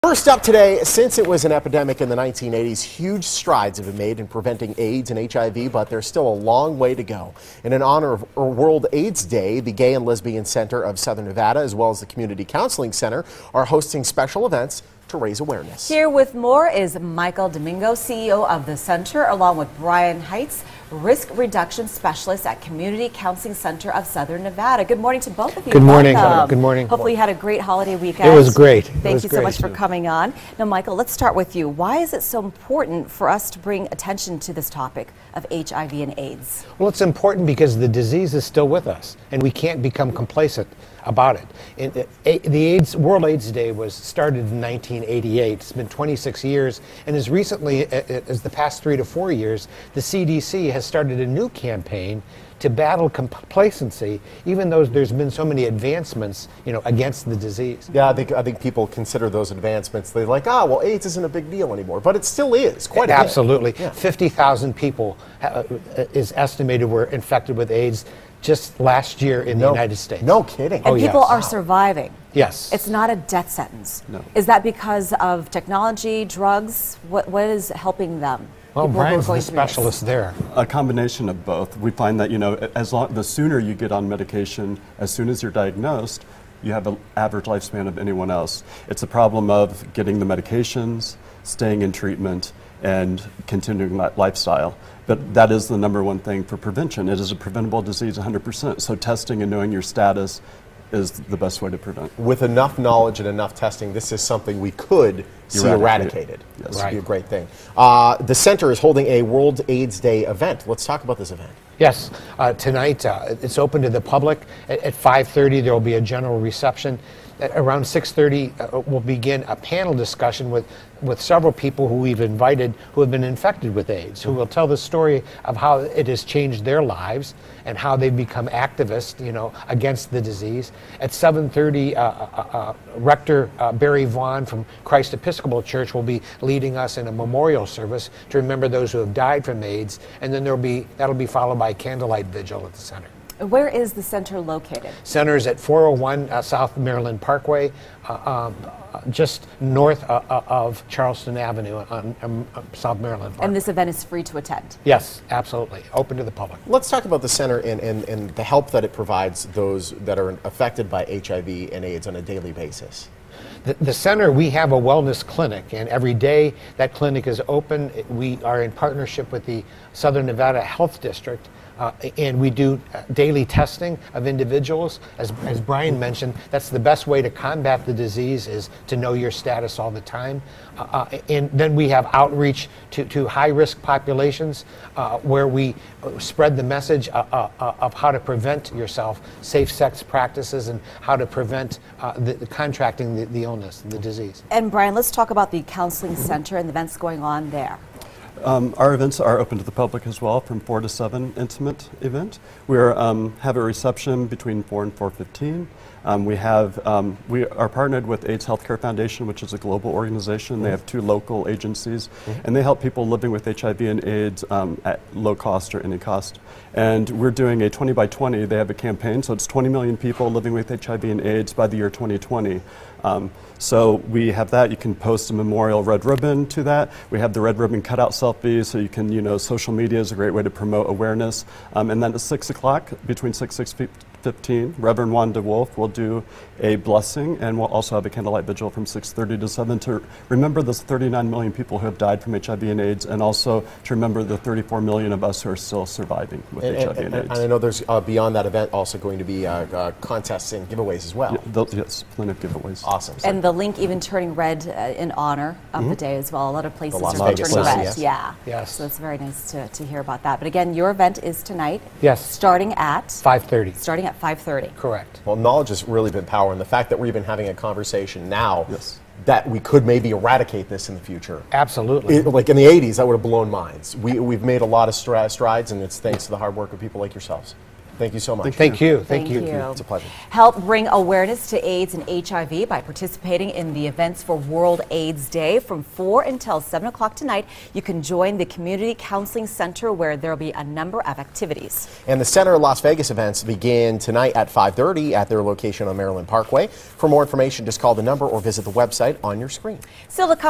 First up today, since it was an epidemic in the 1980s, huge strides have been made in preventing AIDS and HIV, but there's still a long way to go. And in honor of World AIDS Day, the Gay and Lesbian Center of Southern Nevada, as well as the Community Counseling Center, are hosting special events to raise awareness. Here with more is Michael Domingo, CEO of the center, along with Brian Heights, Risk Reduction Specialist at Community Counseling Center of Southern Nevada. Good morning to both of you. Good morning. Welcome. Good morning. Hopefully you had a great holiday weekend. It was great. Thank you so much for coming on. Now, Michael, let's start with you. Why is it so important for us to bring attention to this topic of HIV and AIDS? Well, it's important because the disease is still with us, and we can't become complacent about it. The World AIDS Day was started in 1988. It's been 26 years, and as recently as the past 3 to 4 years, the CDC has started a new campaign to battle complacency, even though there's been so many advancements, against the disease. Yeah, I think people consider those advancements. They're like, well, AIDS isn't a big deal anymore, but it still is quite a bit. Absolutely. Yeah. 50,000 people is estimated were infected with AIDS just last year in the United States. No kidding. And people are surviving. Yes. It's not a death sentence. No. Is that because of technology, drugs? What is helping them? Well, Brian's the specialist there. A combination of both. We find that, the sooner you get on medication, as soon as you're diagnosed, you have an average lifespan of anyone else. It's a problem of getting the medications, staying in treatment, and continuing that lifestyle. But that is the #1 thing for prevention. It is a preventable disease 100%. So testing and knowing your status is the best way to prevent. With enough knowledge and enough testing, this is something we could see eradicated. Yes. This would be a great thing. The center is holding a World AIDS Day event. Let's talk about this event. Yes, tonight it's open to the public. At 5:30 there will be a general reception. At around 6:30 we'll begin a panel discussion with several people who we've invited who have been infected with AIDS, who will tell the story of how it has changed their lives and how they've become activists, against the disease. At 7:30, Rector Barry Vaughn from Christ Episcopal Church will be leading us in a memorial service to remember those who have died from AIDS, and then that'll be followed by a candlelight vigil at the center. Where is the center located? Center is at 401 South Maryland Parkway, just north of Charleston Avenue on South Maryland Parkway. And this event is free to attend? Yes, absolutely. Open to the public. Let's talk about the center and the help that it provides those that are affected by HIV and AIDS on a daily basis. The center, we have a wellness clinic, and every day that clinic is open. We are in partnership with the Southern Nevada Health District, and we do daily testing of individuals. As Brian mentioned, that's the best way to combat the disease, is to know your status all the time. And then we have outreach to high-risk populations where we spread the message of how to prevent yourself, safe sex practices, and how to prevent contracting the illness, the disease. And Brian, let's talk about the counseling center and the events going on there. Our events are open to the public as well, from 4 to 7 intimate event. We have a reception between 4 and 4:15. We are partnered with AIDS Healthcare Foundation, which is a global organization. They have 2 local agencies, and they help people living with HIV and AIDS at low cost or any cost. And we're doing a 20 by 20. They have a campaign, so it's 20 million people living with HIV and AIDS by the year 2020. So we have that. You can post a memorial red ribbon to that. We have the red ribbon cutout selfies, so you can, social media is a great way to promote awareness. And then at 6 o'clock, between 6:15, Reverend Juan DeWolf will do a blessing, and we'll also have a candlelight vigil from 6:30 to 7 to remember those 39 million people who have died from HIV and AIDS, and also to remember the 34 million of us who are still surviving with HIV and AIDS. And I know there's, beyond that event, also going to be contests and giveaways as well. Yeah, yes, plenty of giveaways. Awesome. And the link even turning red in honor of the day as well. A lot of places are Vegas turning red. yes. Yeah. Yes. So it's very nice to hear about that. But again, your event is tonight. Yes. Starting at? 5:30. Starting at 5:30. Correct. Well, knowledge has really been power, and the fact that we're even having a conversation now that we could maybe eradicate this in the future. Absolutely. Like in the 80s, that would have blown minds. We've made a lot of strides, and it's thanks to the hard work of people like yourselves. Thank you so much. Thank you. Thank you. It's a pleasure. Help bring awareness to AIDS and HIV by participating in the events for World AIDS Day from 4 until 7 o'clock tonight. You can join the Community Counseling Center where there will be a number of activities. And the Center Las Vegas events begin tonight at 5:30 at their location on Maryland Parkway. For more information, just call the number or visit the website on your screen. Still to come.